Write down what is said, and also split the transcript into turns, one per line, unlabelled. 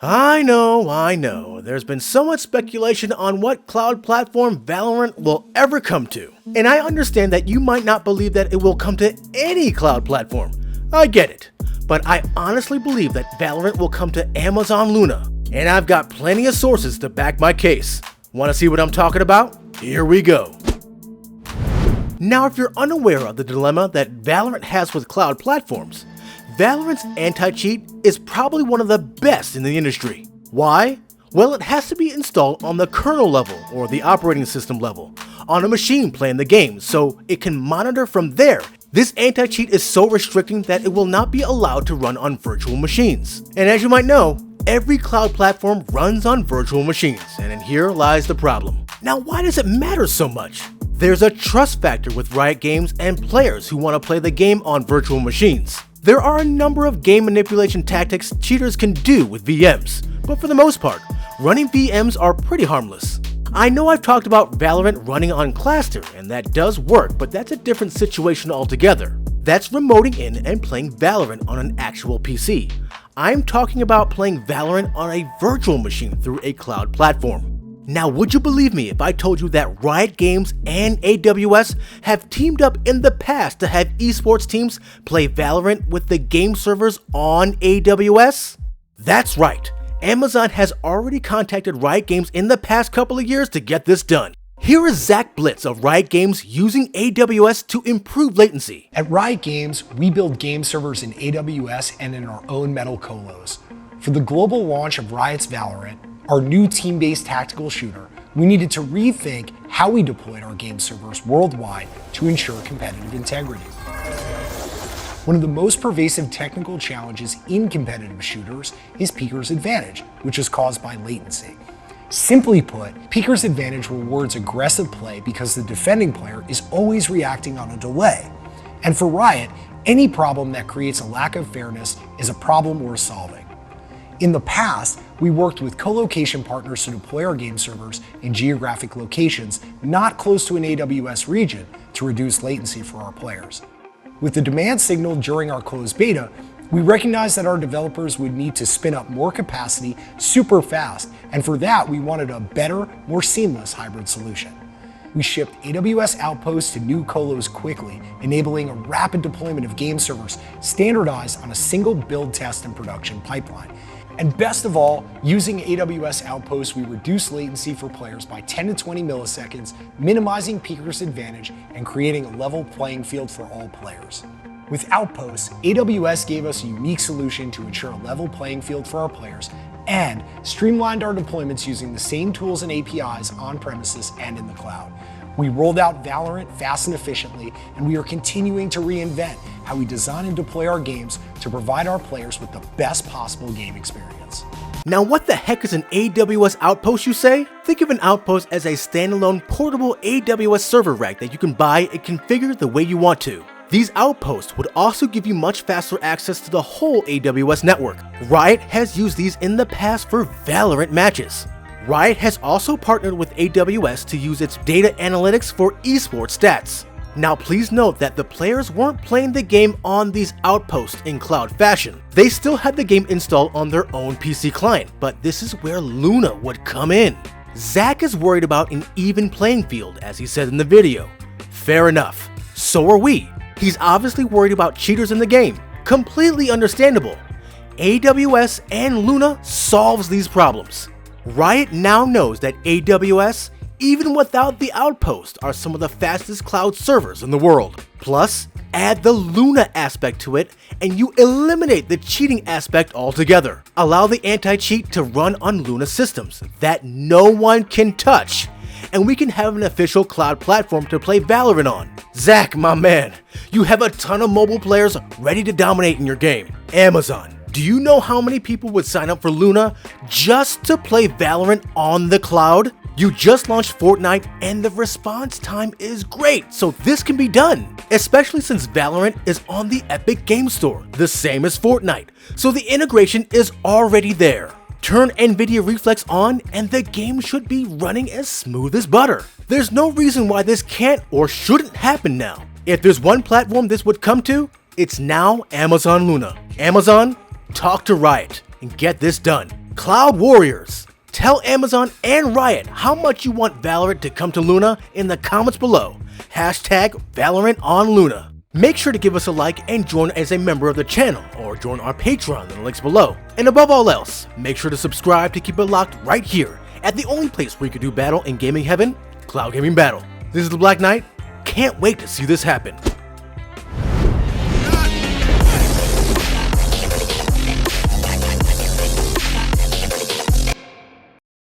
I know. There's been so much speculation on what cloud platform Valorant will ever come to. And I understand that you might not believe that it will come to any cloud platform. I get it. But I honestly believe that Valorant will come to Amazon Luna. And I've got plenty of sources to back my case. Want to see what I'm talking about? Here we go. Now, if you're unaware of the dilemma that Valorant has with cloud platforms, Valorant's anti-cheat is probably one of the best in the industry. Why? Well, it has to be installed on the kernel level, or the operating system level, on a machine playing the game, so it can monitor from there. This anti-cheat is so restricting that it will not be allowed to run on virtual machines. And as you might know, every cloud platform runs on virtual machines, and here lies the problem. Now, why does it matter so much? There's a trust factor with Riot Games and players who want to play the game on virtual machines. There are a number of game manipulation tactics cheaters can do with VMs, but for the most part, running VMs are pretty harmless. I know I've talked about Valorant running on Cluster, and that does work, but that's a different situation altogether. That's remoting in and playing Valorant on an actual PC. I'm talking about playing Valorant on a virtual machine through a cloud platform. Now, would you believe me if I told you that Riot Games and AWS have teamed up in the past to have esports teams play Valorant with the game servers on AWS? That's right, Amazon has already contacted Riot Games in the past couple of years to get this done. Here is Zach Blitz of Riot Games using AWS to improve latency.
At Riot Games, we build game servers in AWS and in our own metal colos. For the global launch of Riot's Valorant, our new team-based tactical shooter, we needed to rethink how we deployed our game servers worldwide to ensure competitive integrity. One of the most pervasive technical challenges in competitive shooters is peeker's advantage, which is caused by latency. Simply put, peeker's advantage rewards aggressive play because the defending player is always reacting on a delay. And for Riot, any problem that creates a lack of fairness is a problem worth solving. In the past, we worked with co-location partners to deploy our game servers in geographic locations not close to an AWS region to reduce latency for our players. With the demand signal during our closed beta, we recognized that our developers would need to spin up more capacity super fast, and for that we wanted a better, more seamless hybrid solution. We shipped AWS Outposts to new colos quickly, enabling a rapid deployment of game servers standardized on a single build, test, and production pipeline. And best of all, using AWS Outposts, we reduced latency for players by 10 to 20 milliseconds, minimizing peeker's advantage and creating a level playing field for all players. With Outposts, AWS gave us a unique solution to ensure a level playing field for our players and streamlined our deployments using the same tools and APIs on premises and in the cloud. We rolled out Valorant fast and efficiently, and we are continuing to reinvent how we design and deploy our games to provide our players with the best possible game experience.
Now, what the heck is an AWS Outpost, you say? Think of an Outpost as a standalone portable AWS server rack that you can buy and configure the way you want to. These outposts would also give you much faster access to the whole AWS network. Riot has used these in the past for Valorant matches. Riot has also partnered with AWS to use its data analytics for esports stats. Now, please note that the players weren't playing the game on these outposts in cloud fashion. They still had the game installed on their own PC client, but this is where Luna would come in. Zach is worried about an even playing field, as he said in the video. Fair enough. So are we. He's obviously worried about cheaters in the game. Completely understandable. AWS and Luna solves these problems. Riot now knows that AWS, even without the Outpost, are some of the fastest cloud servers in the world. Plus, add the Luna aspect to it, and you eliminate the cheating aspect altogether. Allow the anti-cheat to run on Luna systems that no one can touch, and we can have an official cloud platform to play Valorant on. Zach, my man, you have a ton of mobile players ready to dominate in your game. Amazon, do you know how many people would sign up for Luna just to play Valorant on the cloud? You just launched Fortnite and the response time is great, so this can be done. Especially since Valorant is on the Epic Game Store, the same as Fortnite, so the integration is already there. Turn NVIDIA Reflex on and the game should be running as smooth as butter. There's no reason why this can't or shouldn't happen now. If there's one platform this would come to, it's now Amazon Luna. Amazon, talk to Riot and get this done. Cloud Warriors. Tell Amazon and Riot how much you want Valorant to come to Luna in the comments below. Hashtag Valorant on Luna. Make sure to give us a like and join as a member of the channel, or join our Patreon in the links below. And above all else, make sure to subscribe to keep it locked right here at the only place where you can do battle in gaming heaven, Cloud Gaming Battle. This is the Black Knight. Can't wait to see this happen.